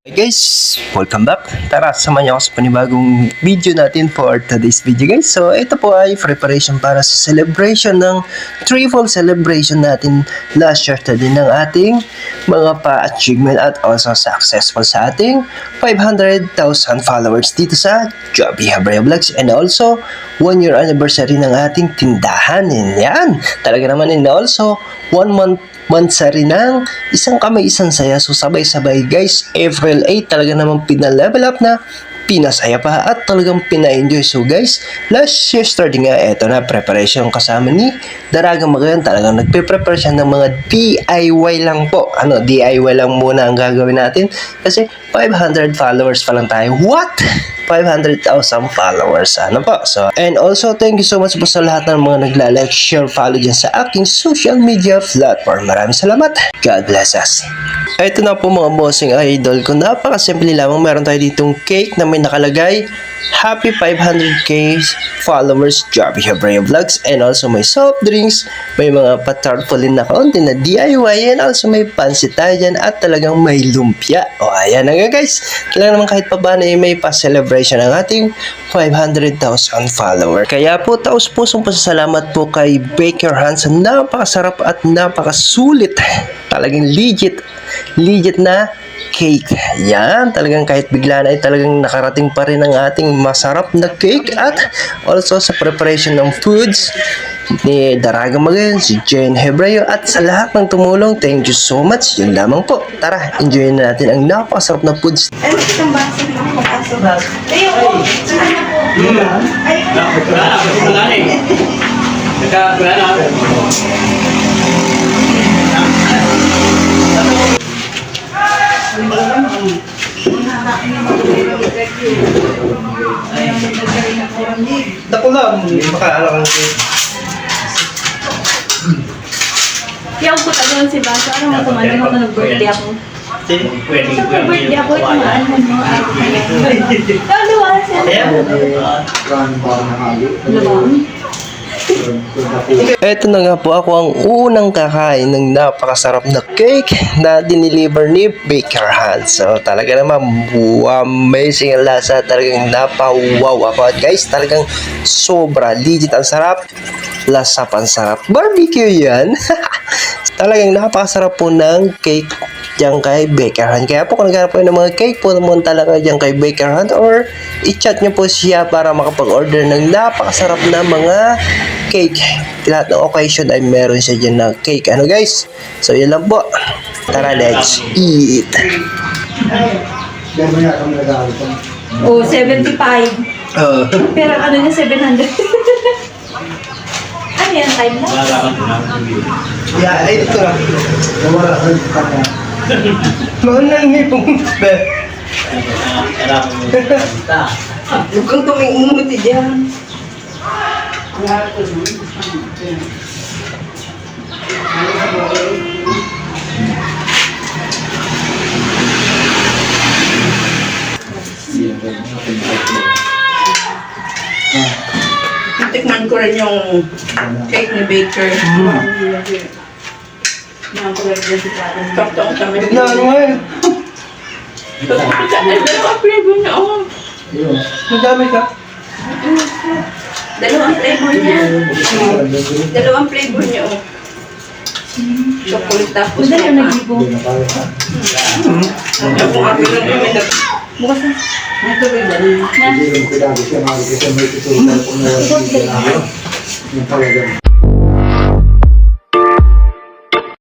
Hey guys, welcome back. Tara, samahan niyo ako sa panibagong video natin for today's video guys. So, ito po ay preparation para sa celebration ng triple celebration natin last yesterday ng ating mga pa-achievement at also successful sa ating 500,000 followers dito sa Joby Habraya Vlogs and also 1 year anniversary ng ating tindahan. Yan, talaga naman and also 1 month rin ng isang kamay isang saya. So sabay-sabay guys, April 8 talaga naman pina-level up na, pinasaya pa at talagang pina-enjoy. So guys, last yesterday nga, eto na preparation kasama ni Daraga Magayan. Talagang nagpe-prepare siya ng mga DIY lang po. DIY lang muna ang gagawin natin kasi 500 followers pa lang tayo. What? 500,000 followers. So, and also, thank you so much po sa lahat ng mga nagla-like, share, follow dyan sa aking social media platform. Maraming salamat. God bless us. Ito na po mga bossing idol ko. Napakasimple lamang. Meron tayo ditong cake na may nakalagay Happy 500k followers Joby Habraya Vlogs, and also may soft drinks, may mga patarpolin na kaunti na DIY, and also may pansit tayo dyan at talagang may lumpia. O ayan na nga guys, talagang naman kahit pa ba na may pa-celebration ng ating 500,000 followers. Kaya po taos pusong pasasalamat po kay Baker Hans. Napakasarap at napakasulit, talagang legit na cake. Yan, talagang kahit biglaan ay talagang nakarating pa rin ang ating masarap na cake. At also sa preparation ng foods ni Daraga Magayan, si Jane Hebreo, at sa lahat ng tumulong, thank you so much. Yun lamang po. Tara, enjoy na natin ang napakasarap na foods. Ay, isang baso na ako kaso. Tayo po. Dako lang, makaalang ko. Yung po tagon si Baso, ano mo kumain ako na birthday ako. Birthday ako, tumaan mo nyo. Luwala siya. Ito na nga po, ako ang unang kakain ng napakasarap na cake na diniliver ni Baker Hans. So talaga naman amazing ang lasa, talagang napawaw ako. At guys, talagang sobra legit ang sarap, lasa pa ang sarap. Barbecue yan. Talagang napakasarap po ng cake diyan kay Baker Hans. Kaya po kung naghanap po ng mga cake po, pumunta lang kayo diyan kay Baker Hans or i-chat nyo po siya para makapag-order ng napakasarap na mga cake. Lahat ng occasion ay meron siya dyan na cake. Guys? So yun lang po. Tara, let's eat. Oh, 75. Pero ano niya, 700. Ano yan, time na? Yeah, ay ito lang. Noon lang may pumunta. Huwag kang tumingumuti dyan. Tikman ko rin yung cake ni Baker. Tapos kami. Na, ano nga eh. Dalawang flavor na ako. Madami ka. Dalawang flavor niya. Dalawang flavor niya, oh. Chocolate tapos may pa. Bukas na. Ito ba yun?